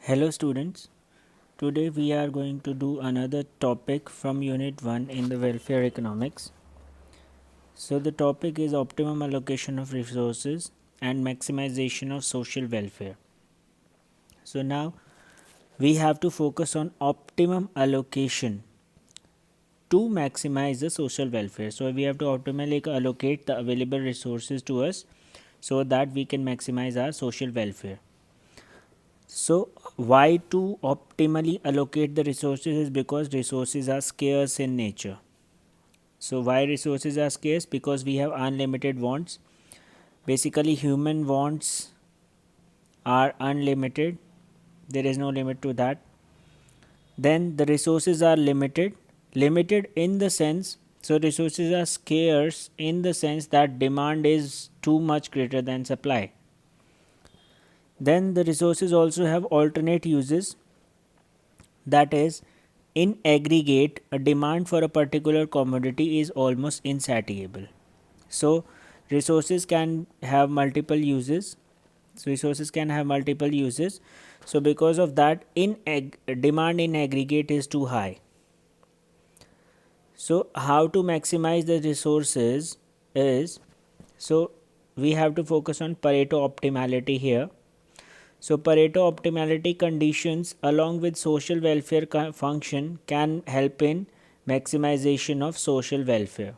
Hello students, today we are going to do another topic from unit 1 in the welfare economics. So the topic is optimum allocation of resources and maximization of social welfare. So now we have to focus on optimum allocation to maximize the social welfare. So we have to optimally allocate the available resources to us so that we can maximize our social welfare. So why to optimally allocate the resources is because resources are scarce in nature. So why resources are scarce? Because we have unlimited wants. Basically human wants are unlimited. There is no limit to that. Then the resources are limited. Limited in the sense, so resources are scarce in the sense that demand is too much greater than supply. Then the resources also have alternate uses, that is, in aggregate, a demand for a particular commodity is almost insatiable. So, resources can have multiple uses. So, because of that, demand in aggregate is too high. So, how to maximize the resources is, so we have to focus on Pareto optimality here. So Pareto optimality conditions along with social welfare function can help in maximization of social welfare.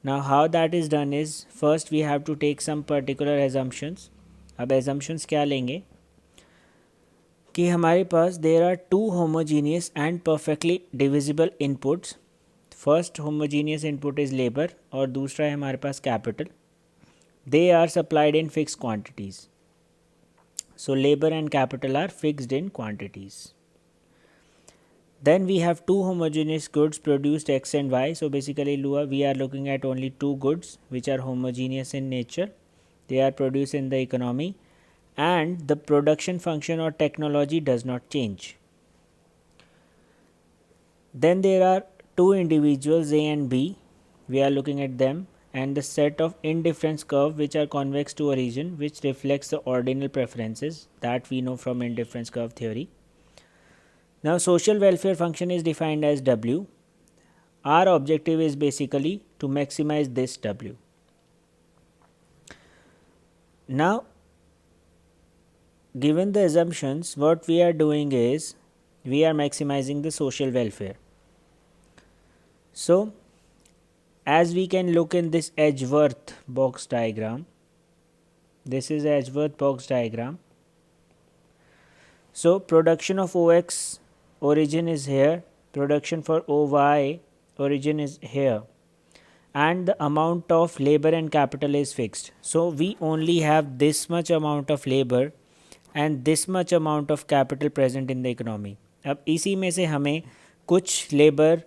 Now how that is done is, first we have to take some particular assumptions. अब assumptions क्या लेंगे कि हमारे पास there are two homogeneous and perfectly divisible inputs. First homogeneous input is labor और दूसरा है हमारे पास capital. They are supplied in fixed quantities. So labor and capital are fixed in quantities. Then we have two homogeneous goods produced X and Y. So basically we are looking at only two goods which are homogeneous in nature. They are produced in the economy and the production function or technology does not change. Then there are two individuals A and B. We are looking at them and the set of indifference curve which are convex to a region which reflects the ordinal preferences that we know from indifference curve theory. Now social welfare function is defined as W. Our objective is basically to maximize this W. Now given the assumptions, what we are doing is we are maximizing the social welfare. So as we can look in this Edgeworth box diagram, this is Edgeworth box diagram. So production of OX origin is here, production for OY origin is here, and the amount of labor and capital is fixed. So we only have this much amount of labor and this much amount of capital present in the economy. अब इसी में से हमें कुछ labour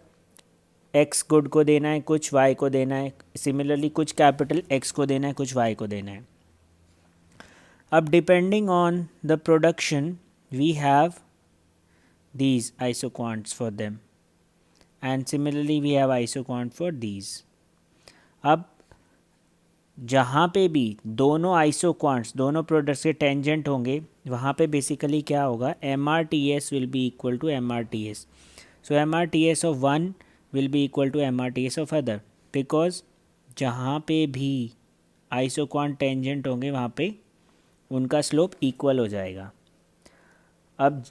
x good को देना है, कुछ वाई को देना है, सिमिलरली कुछ कैपिटल एक्स को देना है, कुछ वाई को देना है. अब depending on the production we have these isoquants for them and similarly we have isoquant for these. अब जहाँ पे भी दोनों isoquants दोनों प्रोडक्ट्स के टेंजेंट होंगे वहाँ पे बेसिकली क्या होगा, MRTS will be equal to MRTS. So MRTS of one will be equal to MRTS of other because जहाँ पे भी isoquant टेंजेंट होंगे वहाँ पे उनका स्लोप इक्वल हो जाएगा. अब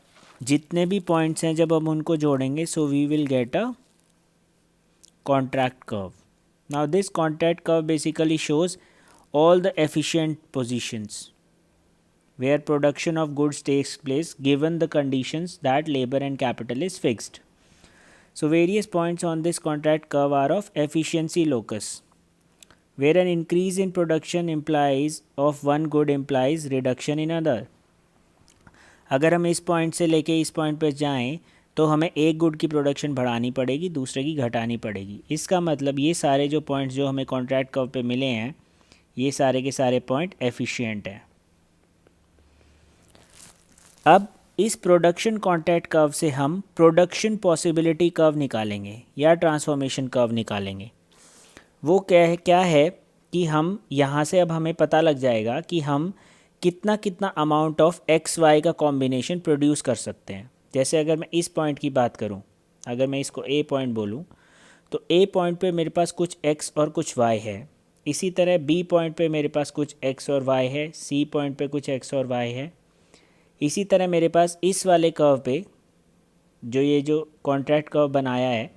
जितने भी पॉइंट्स हैं जब हम उनको जोड़ेंगे so we will get a contract curve. Now this contract curve basically shows all the efficient positions where production of goods takes place given the conditions that labor and capital is fixed. So various points on this contract curve are of efficiency locus where an increase in production implies of one good implies reduction in other. अगर हम इस point से लेके इस point पर जाएं तो हमें एक गुड की प्रोडक्शन बढ़ानी पड़ेगी, दूसरे की घटानी पड़ेगी. इसका मतलब ये सारे जो पॉइंट्स जो हमें कॉन्ट्रैक्ट कर्व पे मिले हैं ये सारे के सारे पॉइंट एफिशिएंट हैं. अब इस प्रोडक्शन कॉन्ट्रैक्ट कर्व से हम प्रोडक्शन पॉसिबिलिटी कर्व निकालेंगे या ट्रांसफॉर्मेशन कर्व निकालेंगे. वो क्या है कि हम यहाँ से अब हमें पता लग जाएगा कि हम कितना कितना अमाउंट ऑफ एक्स वाई का कॉम्बिनेशन प्रोड्यूस कर सकते हैं। जैसे अगर मैं इस पॉइंट की बात करूं, अगर मैं इसको ए पॉइंट बोलूं, तो ए पॉइंट पे मेरे पास कुछ एक्स और कुछ वाई है। इसी तरह बी पॉइंट पे मेरे पास कुछ एक्स और वाई है, सी पॉइंट पे कुछ एक्स और वाई है। इसी तरह मेरे पास इस वाले कर्व पे जो ये जो कॉन्ट्रैक्ट कर्व बनाया है,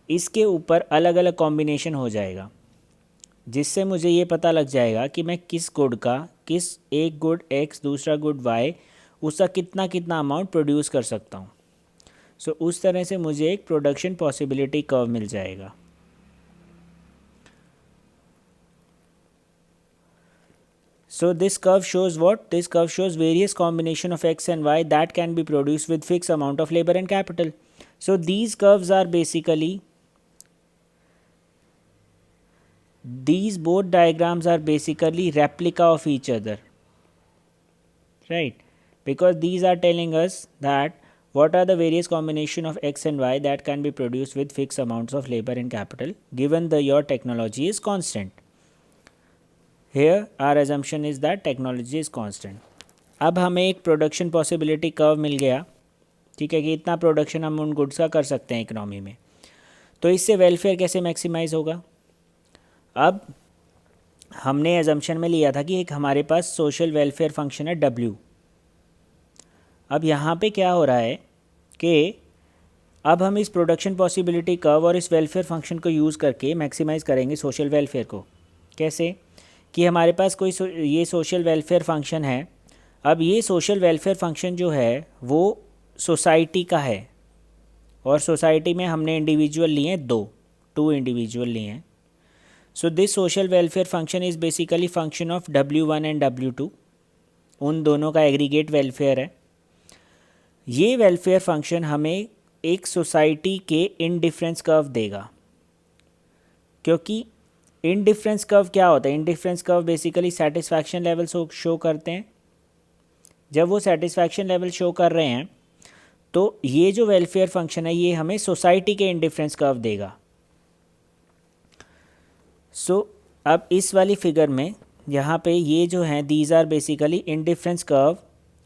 इसके ऊपर अलग अलग कॉम्बिनेशन हो जाएगा, जिससे मुझे ये पता लग जाएगा कि मैं किस गुड का, किस एक गुड एक्स दूसरा गुड वाई, उसका कितना कितना अमाउंट प्रोड्यूस कर सकता हूँ। सो उस तरह से मुझे एक प्रोडक्शन पॉसिबिलिटी कर्व मिल जाएगा। So this curve shows what? This curve shows various combination of x and y that can be produced with fixed amount of labor and capital. So these curves are basically, these both diagrams are basically replica of each other, right? Because these are telling us that what are the various combination of x and y that can be produced with fixed amounts of labor and capital given the your technology is constant. Here our assumption is that technology is constant. अब हमें एक production possibility curve मिल गया, ठीक है, कि इतना production हम उन गुड्स का कर सकते हैं इकोनॉमी में। तो इससे वेलफेयर कैसे मैक्सिमाइज़ होगा? अब हमने एजम्पशन में लिया था कि एक हमारे पास सोशल वेलफेयर फंक्शन है W। अब यहाँ पे क्या हो रहा है कि अब हम इस प्रोडक्शन पॉसिबिलिटी कर्व और इस वेलफेयर फंक्शन को यूज़ करके मैक्सिमाइज़ करेंगे सोशल वेलफेयर को। कैसे? कि हमारे पास कोई ये सोशल वेलफेयर फंक्शन है। अब ये सोशल वेलफेयर फंक्शन जो है वो सोसाइटी का है, और सोसाइटी में हमने इंडिविजुअल लिए हैं, टू इंडिविजुअल लिए हैं। So this social welfare function is basically function of W1 and W2, उन दोनों का एग्रीगेट वेलफेयर है। ये वेलफेयर फंक्शन हमें एक सोसाइटी के इनडिफरेंस कर्व देगा, क्योंकि इनडिफरेंस कर्व क्या होता है? Indifference curve basically satisfaction level show करते हैं। जब वो सेटिस्फैक्शन लेवल शो कर रहे हैं तो ये जो वेलफेयर फंक्शन है ये हमें सोसाइटी के इनडिफरेंस कर्व देगा। सो अब इस वाली फिगर में यहाँ पे ये जो हैं these are basically indifference curve,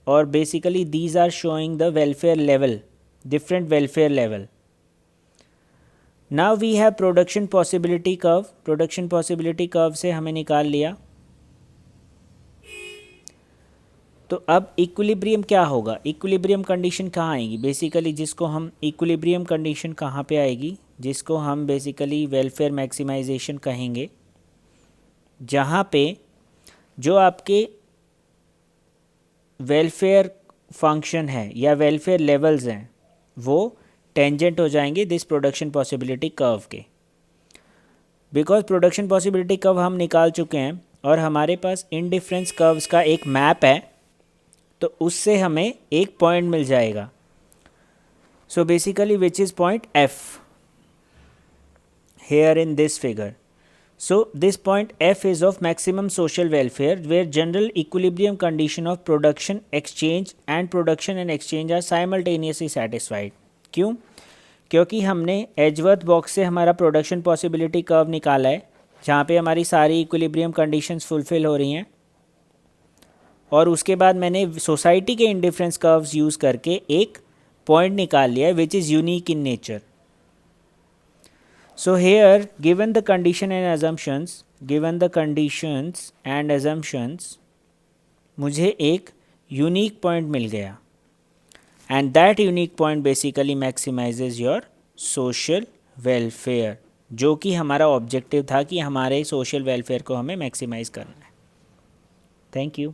और basically these are showing the welfare level, different welfare level. Now we have production possibility curve. Production possibility curve से हमें निकाल लिया। तो अब इक्विलिब्रियम क्या होगा? इक्विलिब्रियम कंडीशन कहाँ आएगी? बेसिकली जिसको हम इक्विलिब्रियम कंडीशन कहाँ पे आएगी, जिसको हम बेसिकली वेलफेयर मैक्सिमाइजेशन कहेंगे, जहाँ पे जो आपके वेलफेयर फंक्शन है या वेलफेयर लेवल्स हैं वो टेंजेंट हो जाएंगे दिस प्रोडक्शन पॉसिबिलिटी कर्व के। बिकॉज प्रोडक्शन पॉसिबिलिटी कर्व हम निकाल चुके हैं और हमारे पास इनडिफरेंस कर्व्स का एक मैप है, तो उससे हमें एक पॉइंट मिल जाएगा। So basically which is point F here in this figure. So this point F is of maximum social welfare where general equilibrium condition of production, exchange and exchange are simultaneously satisfied. क्यों? क्योंकि हमने Edgeworth box से हमारा production possibility curve निकाला है, जहाँ पे हमारी सारी इक्विलिब्रियम कंडीशंस फुलफिल हो रही हैं, और उसके बाद मैंने सोसाइटी के इंडिफरेंस कर्व्स यूज़ करके एक पॉइंट निकाल लिया है which is unique in nature. So here given the condition and assumptions मुझे एक यूनिक पॉइंट मिल गया, and that unique point basically maximizes your social welfare, जो कि हमारा ऑब्जेक्टिव था कि हमारे सोशल वेलफेयर को हमें मैक्सिमाइज़ करना है। Thank you.